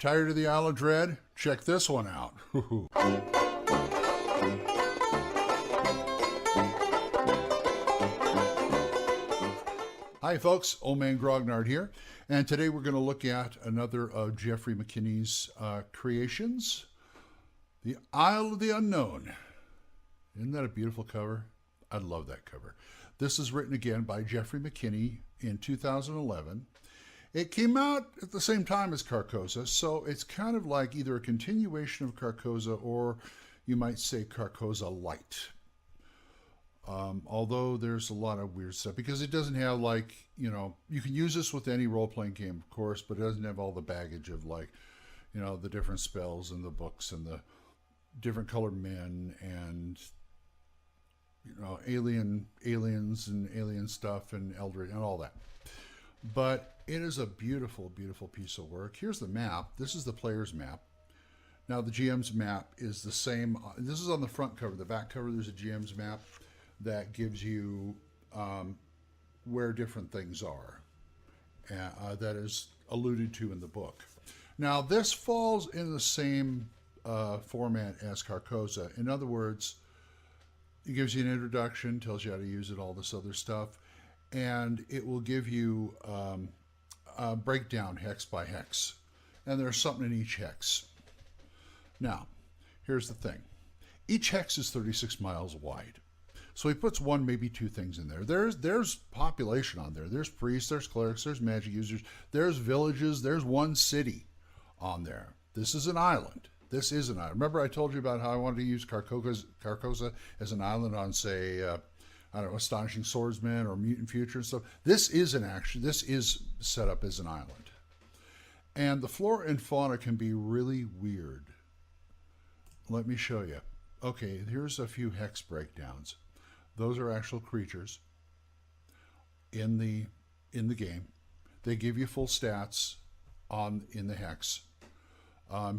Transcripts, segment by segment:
Tired of the Isle of Dread? Check this one out. Hi folks, Old Man Grognard here, and today we're going to look at another of Geoffrey McKinney's creations, The Isle of the Unknown. Isn't that a beautiful cover? I love that cover. This is written again by Geoffrey McKinney in 2011. It came out at the same time as Carcosa, so it's kind of like either a continuation of Carcosa or you might say Carcosa Light. Although there's a lot of weird stuff because it doesn't have you can use this with any role-playing game, of course, but it doesn't have all the baggage of the different spells and the books and the different colored men and aliens and alien stuff and Eldritch and all that. But it is a beautiful, beautiful piece of work. Here's the map. This is the player's map. Now the GM's map is the same. This is on the front cover. The back cover, there's a GM's map that gives you where different things are. That is alluded to in the book. Now this falls in the same format as Carcosa. In other words, it gives you an introduction, tells you how to use it, all this other stuff, and it will give you a breakdown hex by hex. And there's something in each hex. Now, here's the thing. Each hex is 36 miles wide. So he puts one, maybe two things in there. There's population on there. There's priests, there's clerics, there's magic users, there's villages, there's one city on there. This is an island. This is an island. Remember I told you about how I wanted to use Carcosa as an island on, say, Astonishing Swordsman or Mutant Future and stuff. This is set up as an island. And the flora and fauna can be really weird. Let me show you. Okay, here's a few hex breakdowns. Those are actual creatures in the game. They give you full stats in the hex.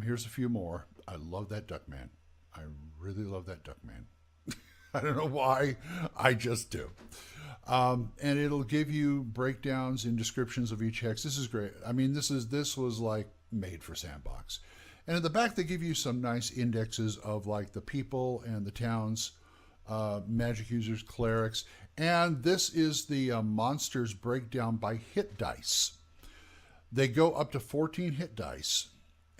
Here's a few more. I love that Duckman. I really love that Duckman. I don't know why. I just do. And it'll give you breakdowns and descriptions of each hex. This is great. I mean, this was like made for Sandbox. And in the back, they give you some nice indexes of like the people and the towns, magic users, clerics. And this is the monsters breakdown by hit dice. They go up to 14 hit dice.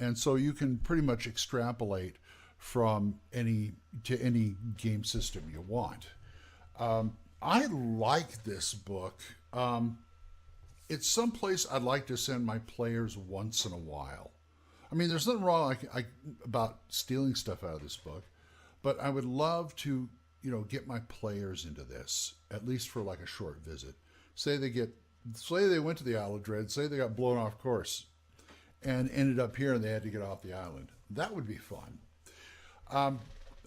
And so you can pretty much extrapolate from any game system you want. I like this book. It's someplace I'd like to send my players once in a while. I mean, there's nothing wrong about stealing stuff out of this book, but I would love to, get my players into this, at least for like a short visit. Say they went to the Isle of Dread, say they got blown off course and ended up here and they had to get off the island. That would be fun.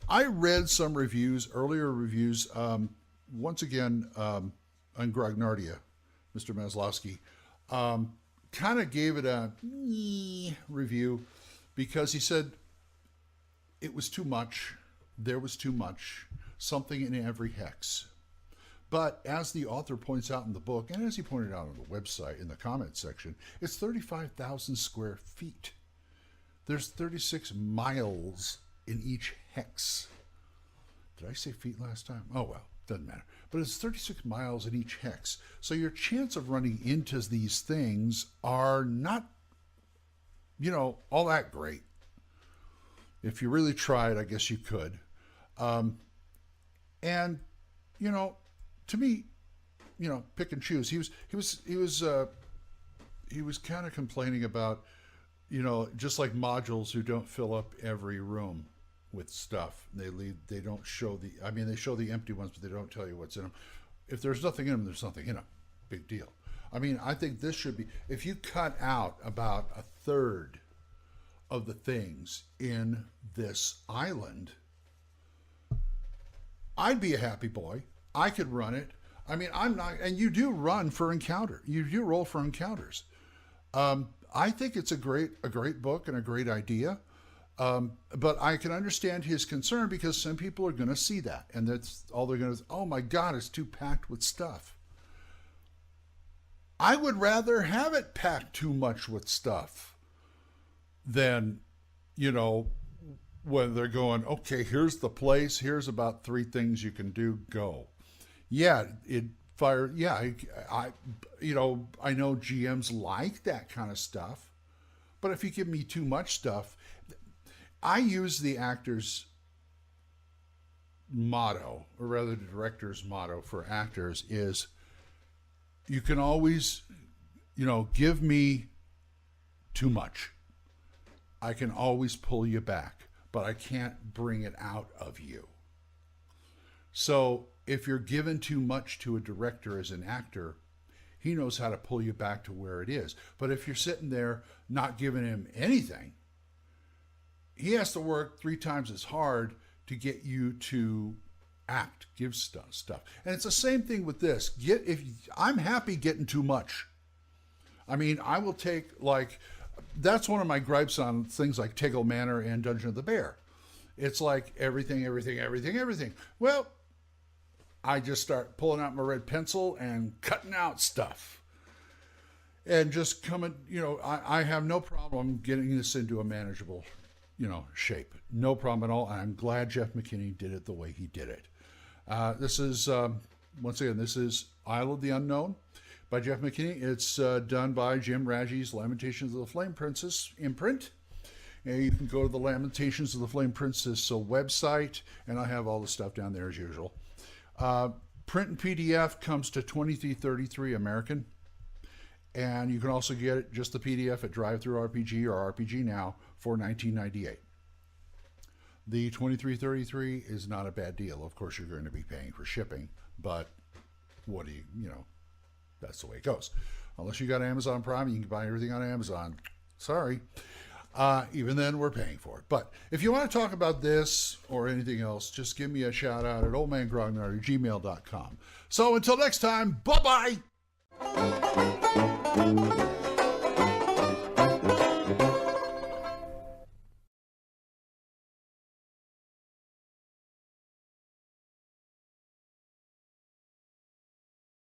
I read some earlier reviews, once again, on Grognardia, Mr. Maslowski, kind of gave it a review because he said it was too much. There was too much, something in every hex. But as the author points out in the book, and as he pointed out on the website in the comment section, it's 35,000 square feet. There's 36 miles in each hex. Did I say feet last time? Oh, well, doesn't matter. But it's 36 miles in each hex. So your chance of running into these things are not, all that great. If you really tried, I guess you could. And, to me, pick and choose. He was kind of complaining about, just like modules who don't fill up every room with stuff. They don't show they show the empty ones, but they don't tell you what's in them. If there's nothing in them, there's nothing in them. Big deal. I mean, I think this should be, if you cut out about a third of the things in this island, I'd be a happy boy. I could run it. I mean, I'm not, and you do run for encounter. You do roll for encounters. I think it's a great book and a great idea. But I can understand his concern because some people are going to see that, and that's all they're going to, oh my God, it's too packed with stuff. I would rather have it packed too much with stuff. then, you know, when they're going, okay, here's the place, here's about 3 things you can do, go. Yeah, it fire. Yeah, I know GMs like that kind of stuff, but if you give me too much stuff, I use the actor's motto, or rather the director's motto for actors is, you can always, give me too much. I can always pull you back, but I can't bring it out of you. So if you're given too much to a director as an actor, he knows how to pull you back to where it is. But if you're sitting there not giving him anything, he has to work 3 times as hard to get you to act, give stuff. And it's the same thing with this. I'm happy getting too much. I mean, I will take, that's one of my gripes on things like Tegel Manor and Dungeon of the Bear. It's like everything. Well, I just start pulling out my red pencil and cutting out stuff. And just coming, I have no problem getting this into a manageable, shape. No problem at all. And I'm glad Jeff McKinney did it the way he did it. This is, once again, this is Isle of the Unknown by Jeff McKinney. It's done by Jim Raji's Lamentations of the Flame Princess imprint. And you can go to the Lamentations of the Flame Princess website, and I have all the stuff down there as usual. Print and PDF comes to $23.33 American. And you can also get it, just the PDF, at DriveThru RPG or RPG Now for $19.98. The $23.33 is not a bad deal. Of course, you're going to be paying for shipping, but that's the way it goes. Unless you got Amazon Prime, you can buy everything on Amazon. Sorry. Even then, we're paying for it. But if you want to talk about this or anything else, just give me a shout out at oldmangrognard@gmail.com. So until next time, bye-bye!